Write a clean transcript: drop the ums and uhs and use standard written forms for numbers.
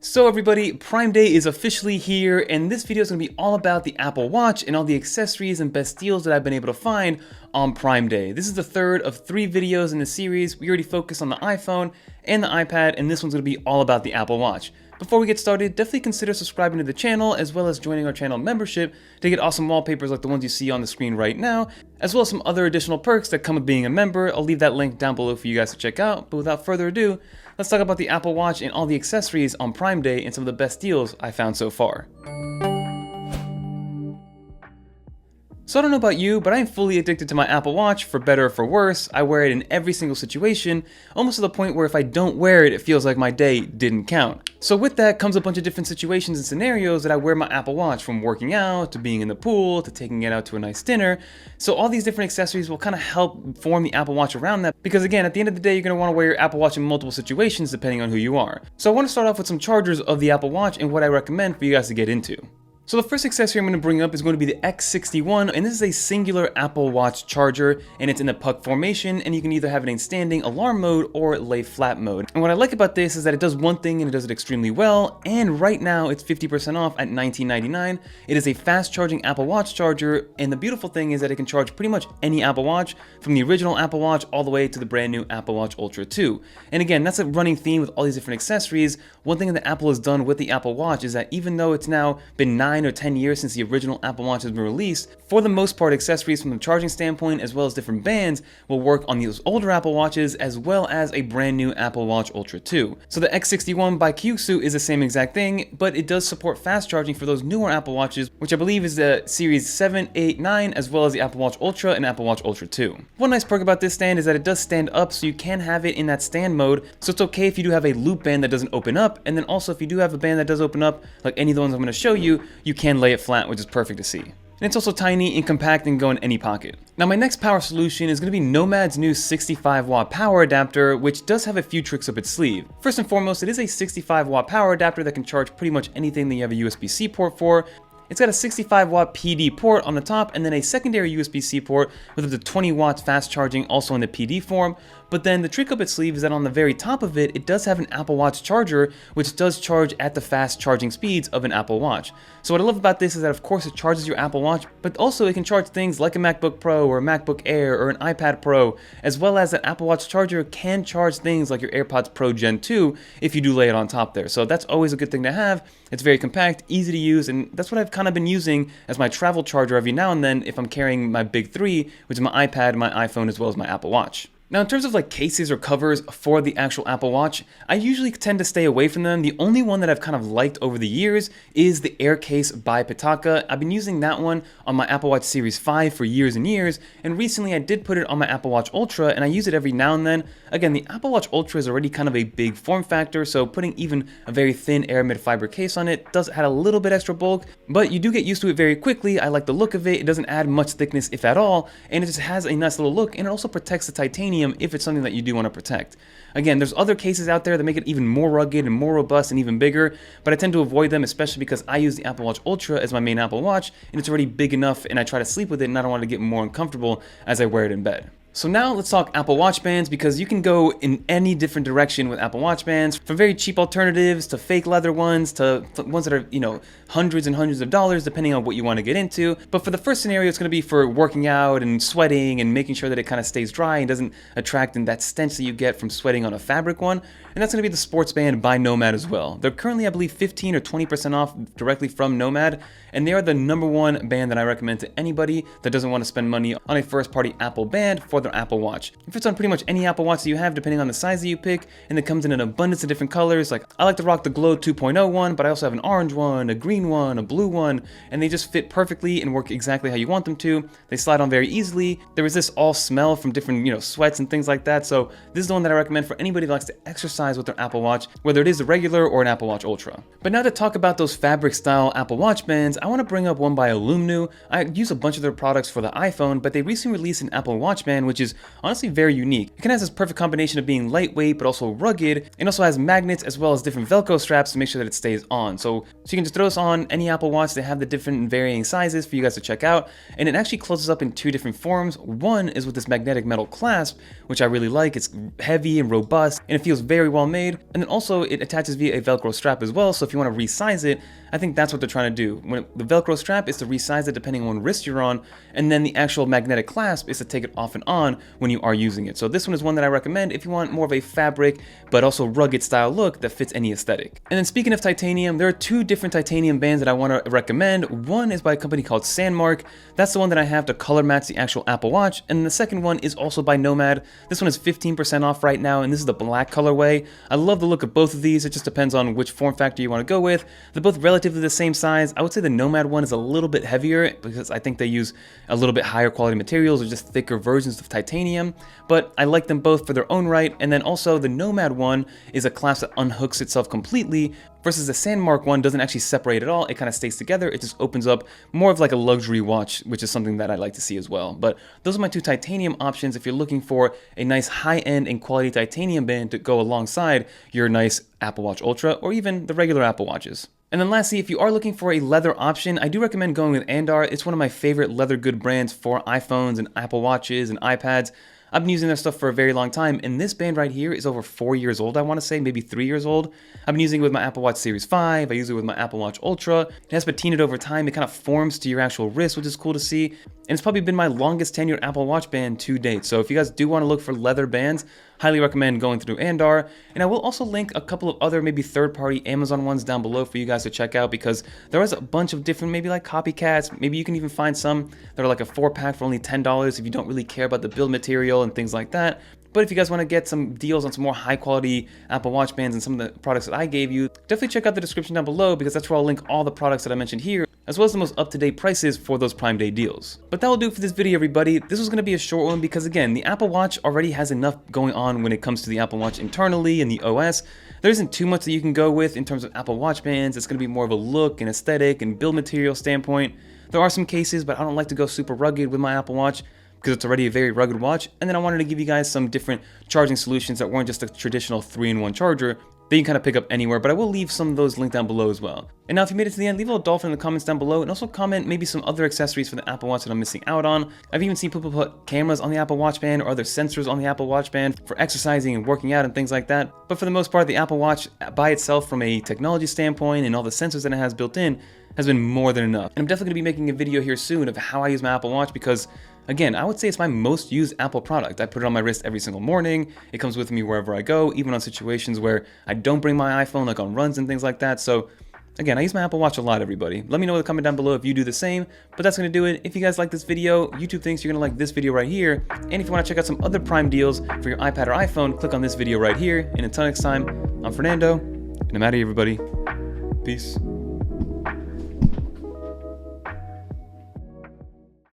So everybody, Prime Day is officially here, and this video is going to be all about the Apple Watch and all the accessories and best deals that I've been able to find on Prime Day. This is the third of 3 videos in the series. We already focused on the iPhone and the iPad, and this one's going to be all about the Apple Watch. Before we get started, definitely consider subscribing to the channel as well as joining our channel membership to get awesome wallpapers like the ones you see on the screen right now, as well as some other additional perks that come with being a member. I'll leave that link down below for you guys to check out, but without further ado, let's talk about the Apple Watch and all the accessories on Prime Day and some of the best deals I found so far. So I don't know about you, but I'm fully addicted to my Apple Watch, for better or for worse. I wear it in every single situation, almost to the point where if I don't wear it, it feels like my day didn't count. So with that comes a bunch of different situations and scenarios that I wear my Apple Watch, from working out, to being in the pool, to taking it out to a nice dinner. So all these different accessories will kind of help form the Apple Watch around that, because again, at the end of the day, you're going to want to wear your Apple Watch in multiple situations depending on who you are. So I want to start off with some chargers of the Apple Watch and what I recommend for you guys to get into. So the first accessory I'm going to bring up is going to be the X61, and this is a singular Apple Watch charger, and it's in a puck formation, and you can either have it in standing alarm mode or lay flat mode. And what I like about this is that it does one thing and it does it extremely well, and right now it's 50% off at $19.99. It is a fast charging Apple Watch charger, and the beautiful thing is that it can charge pretty much any Apple Watch, from the original Apple Watch all the way to the brand new Apple Watch Ultra 2. And again, that's a running theme with all these different accessories. One thing that Apple has done with the Apple Watch is that even though it's now been 9 or 10 years since the original Apple Watch has been released, for the most part, accessories from the charging standpoint as well as different bands will work on these older Apple Watches as well as a brand new Apple Watch Ultra 2. So the X61 by Kyushu is the same exact thing, but it does support fast charging for those newer Apple Watches, which I believe is the Series 7, 8, 9, as well as the Apple Watch Ultra and Apple Watch Ultra 2. One nice perk about this stand is that it does stand up, so you can have it in that stand mode, so it's okay if you do have a loop band that doesn't open up, and then also if you do have a band that does open up, like any of the ones I'm going to show you, you can lay it flat, which is perfect to see. And it's also tiny and compact and go in any pocket. Now my next power solution is going to be Nomad's new 65 watt power adapter, which does have a few tricks up its sleeve. First and foremost, it is a 65 watt power adapter that can charge pretty much anything that you have a USB-C port for. It's got a 65 watt PD port on the top and then a secondary USB-C port with up to 20 watts fast charging also in the PD form. But then the trick up its sleeve is that on the very top of it, it does have an Apple Watch charger, which does charge at the fast charging speeds of an Apple Watch. So what I love about this is that of course it charges your Apple Watch, but also it can charge things like a MacBook Pro or a MacBook Air or an iPad Pro, as well as an Apple Watch charger can charge things like your AirPods Pro Gen 2 if you do lay it on top there. So that's always a good thing to have. It's very compact, easy to use, and that's what I've kind of been using as my travel charger every now and then if I'm carrying my big 3, which is my iPad, my iPhone, as well as my Apple Watch. Now in terms of like cases or covers for the actual Apple Watch, I usually tend to stay away from them. The only one that I've kind of liked over the years is the AirCase by Pitaka. I've been using that one on my Apple Watch Series 5 for years and years, and recently I did put it on my Apple Watch Ultra and I use it every now and then. Again, the Apple Watch Ultra is already kind of a big form factor, so putting even a very thin aramid fiber case on it does add a little bit extra bulk, but you do get used to it very quickly. I like the look of it. It doesn't add much thickness if at all, and it just has a nice little look, and it also protects the titanium if it's something that you do want to protect. Again, there's other cases out there that make it even more rugged and more robust and even bigger, but I tend to avoid them, especially because I use the Apple Watch Ultra as my main Apple Watch, and it's already big enough, and I try to sleep with it, and I don't want to get more uncomfortable as I wear it in bed. So now let's talk Apple Watch bands, because you can go in any different direction with Apple Watch bands, from very cheap alternatives to fake leather ones to ones that are, hundreds and hundreds of dollars depending on what you want to get into. But for the first scenario, it's going to be for working out and sweating and making sure that it kind of stays dry and doesn't attract in that stench that you get from sweating on a fabric one. And that's going to be the sports band by Nomad as well. They're currently, I believe, 15 or 20% off directly from Nomad, and they are the #1 band that I recommend to anybody that doesn't want to spend money on a first-party Apple band for their Apple Watch. It fits on pretty much any Apple Watch that you have, depending on the size that you pick, and it comes in an abundance of different colors. Like, I like to rock the Glow 2.0 one, but I also have an orange one, a green one, a blue one, and they just fit perfectly and work exactly how you want them to. They slide on very easily. They resist all smell from different, sweats and things like that. So this is the one that I recommend for anybody that likes to exercise with their Apple Watch, whether it is a regular or an Apple Watch Ultra. But now to talk about those fabric style Apple Watch bands, I want to bring up one by Aumulu. I use a bunch of their products for the iPhone, but they recently released an Apple Watch band which is honestly very unique. It kind of has this perfect combination of being lightweight but also rugged, and also has magnets as well as different Velcro straps to make sure that it stays on. So you can just throw this on any Apple Watch. They have the different and varying sizes for you guys to check out, and it actually closes up in two different forms. One is with this magnetic metal clasp, which I really like. It's heavy and robust, and it feels very well made. And then also it attaches via a Velcro strap as well, so if you want to resize it, I think that's what they're trying to do. When the Velcro strap is to resize it depending on what wrist you're on, and then the actual magnetic clasp is to take it off and on when you are using it. So this one is one that I recommend if you want more of a fabric but also rugged style look that fits any aesthetic. And then speaking of titanium, there are two different titanium bands that I want to recommend. One is by a company called Sandmarc. That's the one that I have to color match the actual Apple Watch, and the second one is also by Nomad. This one is 15% off right now, and this is the black colorway. I love the look of both of these. It just depends on which form factor you want to go with. They're both relatively the same size. I would say the Nomad one is a little bit heavier because I think they use a little bit higher quality materials or just thicker versions of titanium, but I like them both for their own right. And then also the Nomad one is a clasp that unhooks itself completely, versus the Sandmarc one doesn't actually separate at all. It kind of stays together. It just opens up more of like a luxury watch, which is something that I like to see as well. But those are my two titanium options if you're looking for a nice high-end and quality titanium band to go alongside your nice Apple Watch Ultra or even the regular Apple Watches. And then lastly, if you are looking for a leather option, I do recommend going with Andar. It's one of my favorite leather good brands for iPhones and Apple Watches and iPads. I've been using their stuff for a very long time, and this band right here is over 4 years old, I want to say, maybe 3 years old. I've been using it with my Apple Watch Series 5, I use it with my Apple Watch Ultra. It has patinaed over time, it kind of forms to your actual wrist, which is cool to see. And it's probably been my longest tenured Apple Watch band to date. So if you guys do want to look for leather bands, highly recommend going through Andar. And I will also link a couple of other maybe third-party Amazon ones down below for you guys to check out, because there is a bunch of different maybe like copycats. Maybe you can even find some that are like a 4-pack for only $10 if you don't really care about the build material and things like that. But if you guys want to get some deals on some more high quality Apple Watch bands and some of the products that I gave you, definitely check out the description down below, because that's where I'll link all the products that I mentioned here, as well as the most up-to-date prices for those Prime Day deals. But that will do for this video, everybody. This was going to be a short one because, again, the Apple Watch already has enough going on when it comes to the Apple Watch internally and the OS. There isn't too much that you can go with in terms of Apple Watch bands. It's going to be more of a look and aesthetic and build material standpoint. There are some cases, but I don't like to go super rugged with my Apple Watch, because it's already a very rugged watch. And then I wanted to give you guys some different charging solutions that weren't just a traditional 3-in-1 charger that you can kind of pick up anywhere, but I will leave some of those linked down below as well. And now if you made it to the end, leave a little dolphin in the comments down below, and also comment maybe some other accessories for the Apple Watch that I'm missing out on. I've even seen people put cameras on the Apple Watch band or other sensors on the Apple Watch band for exercising and working out and things like that. But for the most part, the Apple Watch by itself, from a technology standpoint and all the sensors that it has built in, has been more than enough. And I'm definitely going to be making a video here soon of how I use my Apple Watch, because again, I would say it's my most used Apple product. I put it on my wrist every single morning. It comes with me wherever I go, even on situations where I don't bring my iPhone, like on runs and things like that. So again, I use my Apple Watch a lot, everybody. Let me know in the comment down below if you do the same, but that's going to do it. If you guys like this video, YouTube thinks you're going to like this video right here. And if you want to check out some other Prime deals for your iPad or iPhone, click on this video right here. And until next time, I'm Fernando, and I'm out of here, everybody. Peace.